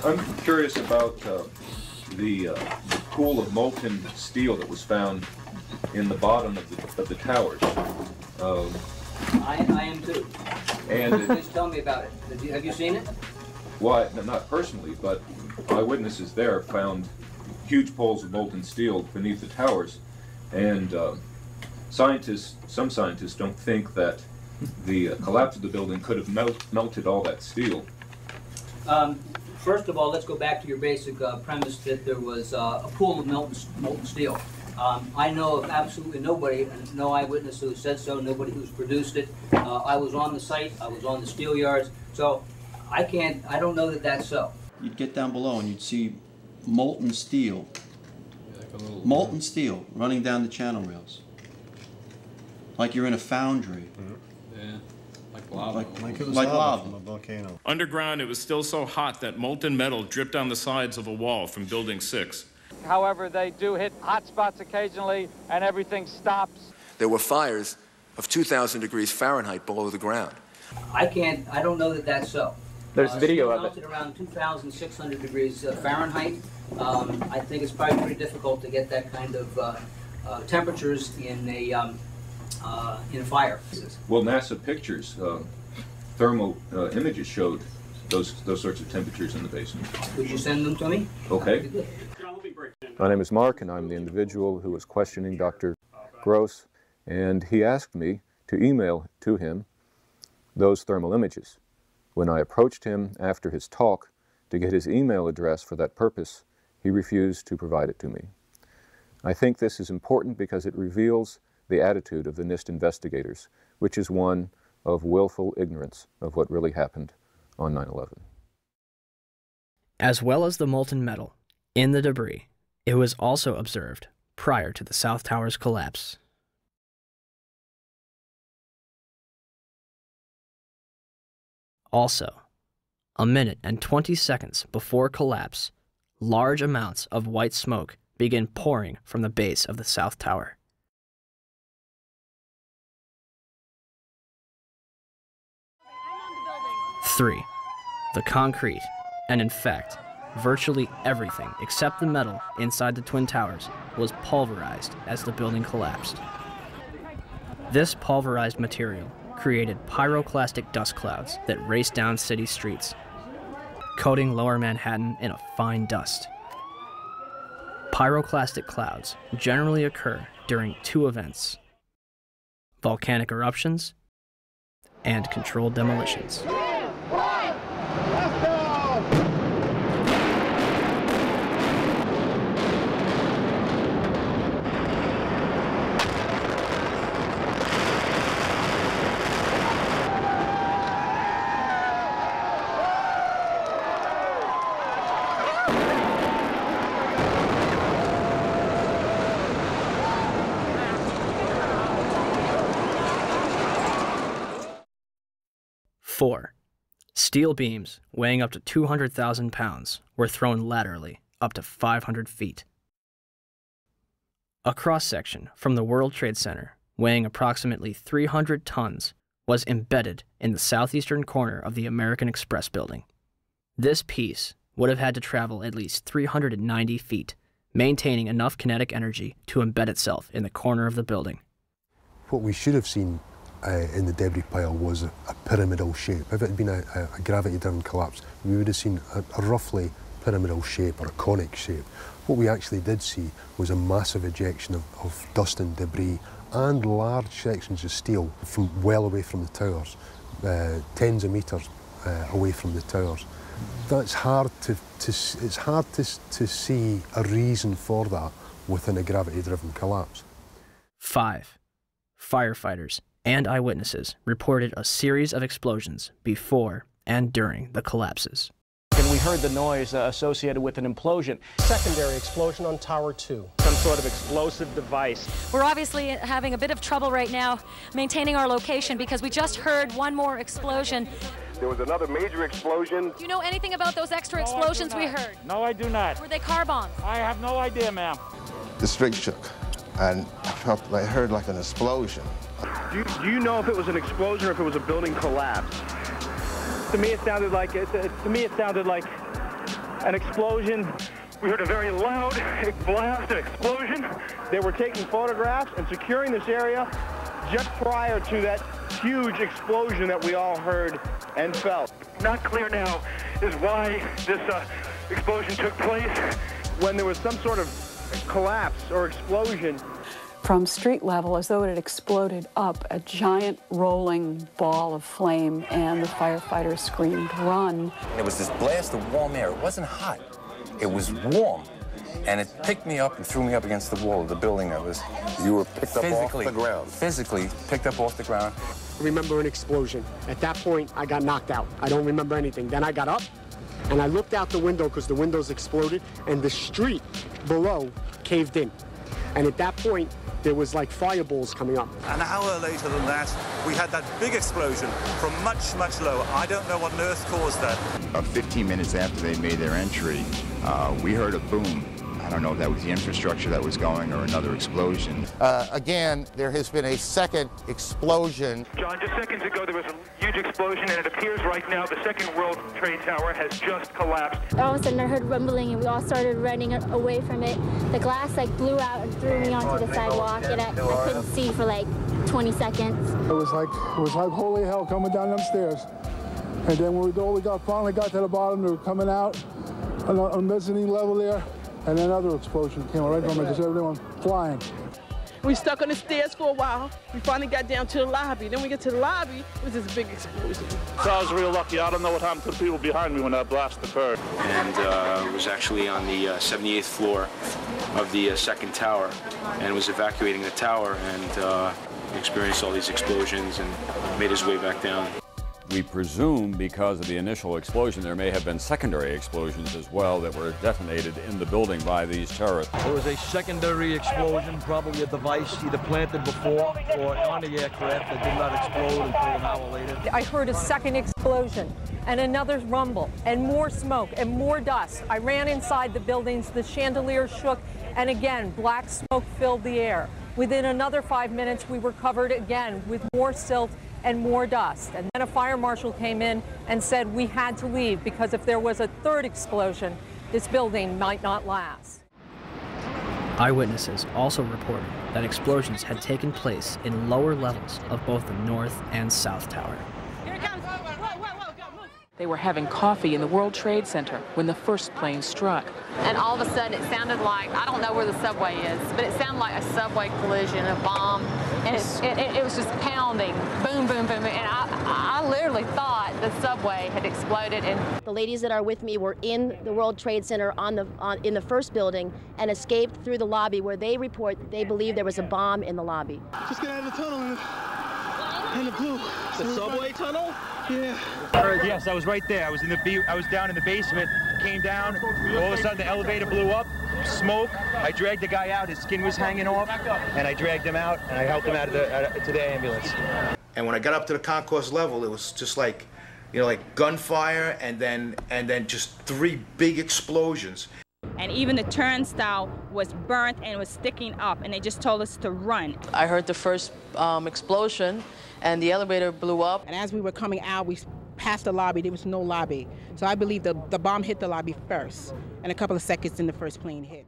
I'm curious about the pool of molten steel that was found in the bottom of the towers. I am too. And Please tell me about it. Have you seen it? Well, not personally, but eyewitnesses there found huge pools of molten steel beneath the towers, and some scientists don't think that the collapse of the building could have melted all that steel. First of all, let's go back to your basic premise that there was a pool of molten steel. I know of absolutely nobody, no eyewitness who said so, nobody who's produced it. I was on the site, I was on the steel yards, so I don't know that that's so. You'd get down below and you'd see molten steel, molten steel running down the channel rails. Like you're in a foundry. Yeah, like lava. Like it was lava from a volcano. Underground, it was still so hot that molten metal dripped down the sides of a wall from Building 6. However, they do hit hot spots occasionally, and everything stops. There were fires of 2,000 degrees Fahrenheit below the ground. I don't know that that's so. There's video of it. Melted around 2,600 degrees Fahrenheit. I think it's probably pretty difficult to get that kind of temperatures in a fire. Well, NASA pictures, thermal images showed those sorts of temperatures in the basement. Would you send them to me? Okay. My name is Mark, and I'm the individual who was questioning Dr. Gross, and he asked me to email to him those thermal images. When I approached him after his talk to get his email address for that purpose, he refused to provide it to me. I think this is important because it reveals the attitude of the NIST investigators, which is one of willful ignorance of what really happened on 9/11. As well as the molten metal in the debris, it was also observed prior to the South Tower's collapse. Also, a minute and 20 seconds before collapse, large amounts of white smoke begin pouring from the base of the South Tower. Three, the concrete, and in fact, virtually everything except the metal inside the Twin Towers was pulverized as the building collapsed. This pulverized material created pyroclastic dust clouds that raced down city streets, coating lower Manhattan in a fine dust. Pyroclastic clouds generally occur during two events: volcanic eruptions and controlled demolitions. Four, steel beams weighing up to 200,000 pounds were thrown laterally up to 500 feet. A cross-section from the World Trade Center weighing approximately 300 tons was embedded in the southeastern corner of the American Express building. This piece would have had to travel at least 390 feet, maintaining enough kinetic energy to embed itself in the corner of the building. What we should have seen in the debris pile was a pyramidal shape. If it had been a gravity-driven collapse, we would have seen a roughly pyramidal shape or a conic shape. What we actually did see was a massive ejection of dust and debris and large sections of steel from well away from the towers, tens of metres away from the towers. That's hard it's hard to see a reason for that within a gravity-driven collapse. 5. Firefighters and eyewitnesses reported a series of explosions before and during the collapses. And we heard the noise associated with an implosion. Secondary explosion on Tower 2. Some sort of explosive device. We're obviously having a bit of trouble right now maintaining our location because we just heard one more explosion. There was another major explosion. Do you know anything about those extra explosions we heard? No, I do not. Were they car bombs? I have no idea, ma'am. The string shook, and I heard like an explosion. Do you know if it was an explosion or if it was a building collapse? To me, it sounded like an explosion. We heard a very loud blast, an explosion. They were taking photographs and securing this area just prior to that huge explosion that we all heard and felt. Not clear now is why this explosion took place. When there was some sort of collapse or explosion. From street level, as though it had exploded up, a giant rolling ball of flame, and the firefighters screamed, "Run!" There was this blast of warm air. It wasn't hot. It was warm. And it picked me up and threw me up against the wall of the building. You were picked up off the ground. Physically picked up off the ground. I remember an explosion. At that point, I got knocked out. I don't remember anything. Then I got up, and I looked out the window because the windows exploded, and the street below caved in. And at that point, there was like fireballs coming up. An hour later than that, we had that big explosion from much, much lower. I don't know what on earth caused that. About 15 minutes after they made their entry, we heard a boom. I don't know if that was the infrastructure that was going or another explosion. Again, there has been a second explosion. John, just seconds ago there was a huge explosion, and it appears right now the second World Trade Tower has just collapsed. All of a sudden I heard rumbling, and we all started running away from it. The glass blew out and threw me onto the sidewalk, and I couldn't see for 20 seconds. It was like holy hell coming down them stairs. And then when we finally got to the bottom, they were coming out on a mezzanine level there. And another explosion came right from it, just everyone flying. We stuck on the stairs for a while. We finally got down to the lobby. Then we get to the lobby, it was this big explosion. So I was real lucky. I don't know what happened to the people behind me when that blast occurred. And was actually on the 78th floor of the second tower, and was evacuating the tower, and experienced all these explosions and made his way back down. We presume because of the initial explosion there may have been secondary explosions as well that were detonated in the building by these terrorists. There was a secondary explosion, probably a device either planted before or on the aircraft that did not explode until an hour later. I heard a second explosion and another rumble and more smoke and more dust. I ran inside the buildings, the chandelier shook, and again black smoke filled the air. Within another 5 minutes we were covered again with more silt and more dust. And then a fire marshal came in and said we had to leave because if there was a third explosion, this building might not last. Eyewitnesses also reported that explosions had taken place in lower levels of both the North and South Tower. They were having coffee in the World Trade Center when the first plane struck. And all of a sudden it sounded like, I don't know where the subway is, but it sounded like a subway collision, a bomb, and it was just pounding, boom, boom, boom, and I literally thought the subway had exploded. And the ladies that are with me were in the World Trade Center in the first building and escaped through the lobby where they report they believe there was a bomb in the lobby. Just get out of the tunnel and the blue. The subway tunnel? Yeah. Yes, I was right there. I was down in the basement, came down, all of a sudden the elevator blew up, smoke. I dragged the guy out, his skin was hanging off, and I dragged him out, and I helped him out to the ambulance. And when I got up to the concourse level, it was just like, like gunfire, and then just 3 big explosions. And even the turnstile was burnt and was sticking up, and they just told us to run. I heard the first explosion, and the elevator blew up. And as we were coming out, we passed the lobby. There was no lobby. So I believe the bomb hit the lobby first, and a couple of seconds then the first plane hit.